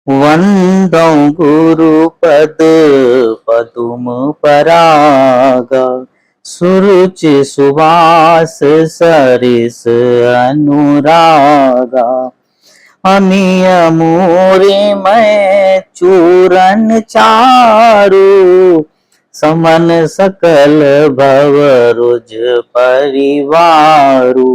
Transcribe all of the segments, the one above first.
वंदौ गुरुपद पदुम परागा, सुरुचि सुवास सरिस अनुरागा। अमिय मूरि मैं चूरन चारु, समन सकल भव रुज परिवारु।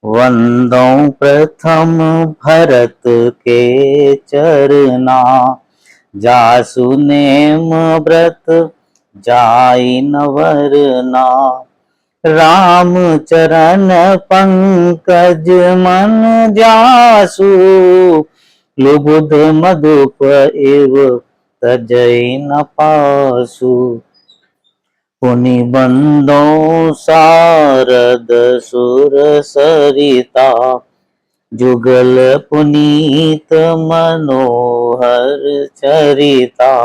वंदौ प्रथम भरत के चरना, जासु नेम व्रत जाई न वरना। राम चरण पंकज मन जासु, लुबुध मधुप इव तजई न पासु। पुनि बंदो सारद सुर सरिता, जुगल पुनीत मनोहर चरिता।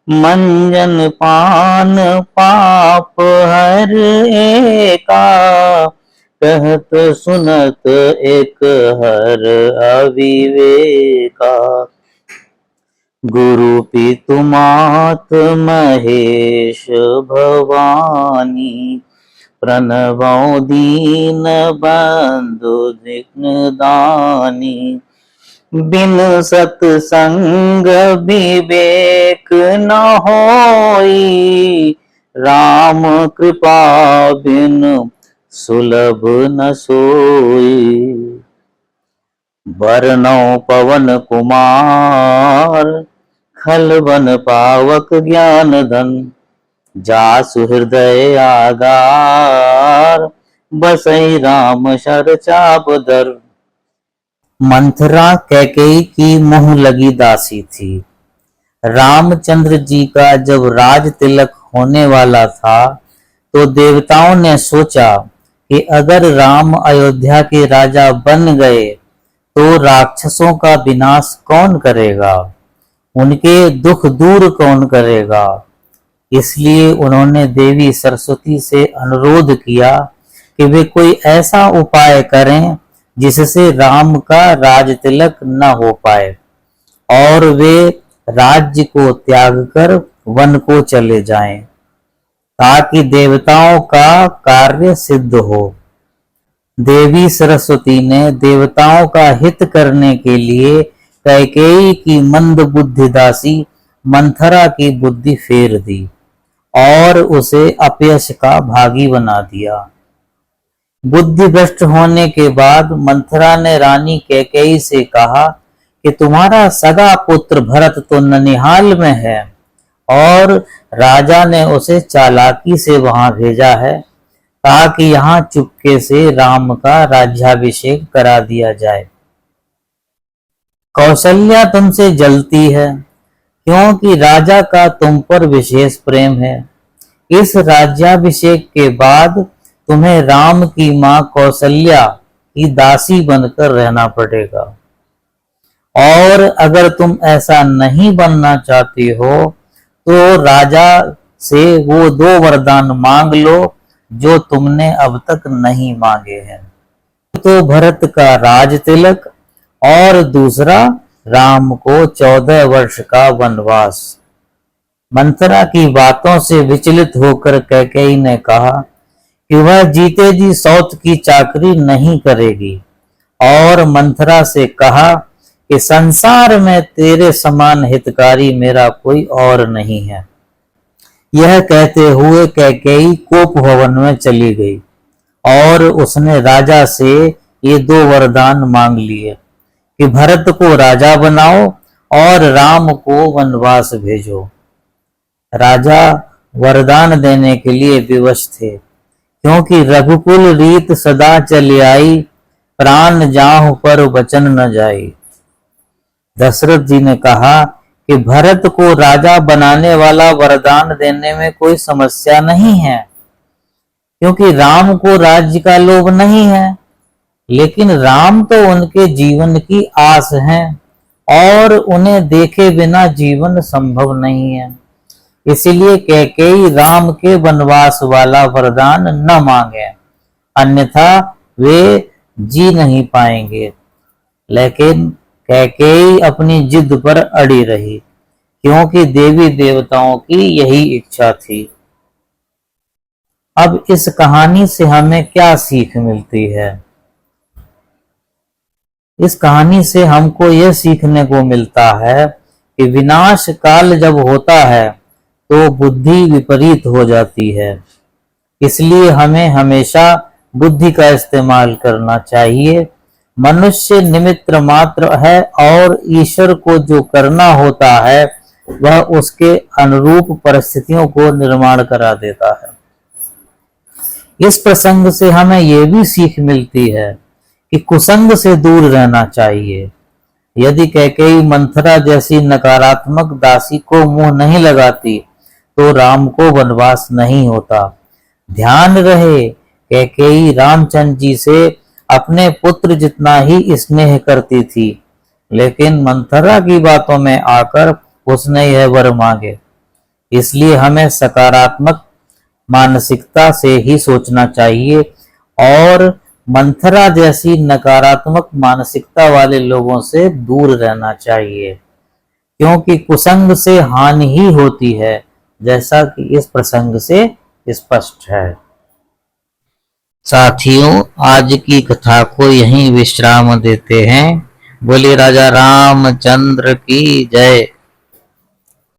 मंजन पान पाप हर एका, कहत सुनत एक हर अविवेका। गुरु पितु मात महेश भवानी, प्रणवौ दीन बंधु दिग्न दानी। बिन सत्संग विवेक न होई, राम कृपा बिन सुलभ न सोई। बरनौ पवन कुमार, खलवन पावक ज्ञान धन। जासु हृदय आगार, बसई राम शर चाप धर। मंथरा कैकेयी की मुँह लगी दासी थी। रामचंद्र जी का जब राज तिलक होने वाला था तो देवताओं ने सोचा कि अगर राम अयोध्या के राजा बन गए तो राक्षसों का विनाश कौन करेगा, उनके दुख दूर कौन करेगा। इसलिए उन्होंने देवी सरस्वती से अनुरोध किया कि वे कोई ऐसा उपाय करें जिससे राम का राज तिलक न हो पाए और वे राज्य को त्याग कर वन को चले जाएं, ताकि देवताओं का कार्य सिद्ध हो। देवी सरस्वती ने देवताओं का हित करने के लिए कैकेयी की मंद बुद्धि दासी मंथरा की बुद्धि फेर दी और उसे अपयश का भागी बना दिया। बुद्धि भ्रष्ट होने के बाद मंथरा ने रानी कैकेयी से कहा कि तुम्हारा सगा पुत्र भरत तो ननिहाल में है और राजा ने उसे चालाकी से वहां भेजा है ताकि यहाँ चुपके से राम का राज्याभिषेक करा दिया जाए। कौशल्या तुमसे जलती है क्योंकि राजा का तुम पर विशेष प्रेम है। इस राज्याभिषेक के बाद तुम्हें राम की मां कौशल्या की दासी बनकर रहना पड़ेगा और अगर तुम ऐसा नहीं बनना चाहती हो तो राजा से वो 2 वरदान मांग लो जो तुमने अब तक नहीं मांगे हैं। तो भरत का राज तिलक और दूसरा राम को 14 वर्ष का वनवास। मंथरा की बातों से विचलित होकर कैकेयी ने कहा कि वह जीते जी सौत की चाकरी नहीं करेगी और मंथरा से कहा कि संसार में तेरे समान हितकारी मेरा कोई और नहीं है। यह कहते हुए कैकेयी कोप भवन में चली गई और उसने राजा से ये 2 वरदान मांग लिए कि भरत को राजा बनाओ और राम को वनवास भेजो। राजा वरदान देने के लिए विवश थे क्योंकि रघुकुल रीत सदा चली आई, प्राण जाहु पर वचन न जाई। दशरथ जी ने कहा कि भरत को राजा बनाने वाला वरदान देने में कोई समस्या नहीं है क्योंकि राम को राज्य का लोभ नहीं है, लेकिन राम तो उनके जीवन की आस है और उन्हें देखे बिना जीवन संभव नहीं है। इसीलिए कैकेयी राम के वनवास वाला वरदान न मांगे, अन्यथा वे जी नहीं पाएंगे। लेकिन कैकेयी अपनी जिद पर अड़ी रही, क्योंकि देवी देवताओं की यही इच्छा थी। अब इस कहानी से हमें क्या सीख मिलती है? इस कहानी से हमको यह सीखने को मिलता है कि विनाश काल जब होता है तो बुद्धि विपरीत हो जाती है। इसलिए हमें हमेशा बुद्धि का इस्तेमाल करना चाहिए। मनुष्य निमित्त मात्र है और ईश्वर को जो करना होता है वह उसके अनुरूप परिस्थितियों को निर्माण करा देता है। इस प्रसंग से हमें यह भी सीख मिलती है कि कुसंग से दूर रहना चाहिए। यदि कैकेयी मंथरा जैसी नकारात्मक दासी को मुंह नहीं लगाती तो राम को वनवास नहीं होता। ध्यान रहे, कैकेयी रामचंद्र जी से अपने पुत्र जितना ही स्नेह करती थी, लेकिन मंथरा की बातों में आकर उसने यह वर मांगे। इसलिए हमें सकारात्मक मानसिकता से ही सोचना चाहिए और मंथरा जैसी नकारात्मक मानसिकता वाले लोगों से दूर रहना चाहिए, क्योंकि कुसंग से हानि ही होती है, जैसा कि इस प्रसंग से स्पष्ट है। साथियों, आज की कथा को यहीं विश्राम देते हैं। बोले राजा रामचंद्र की जय।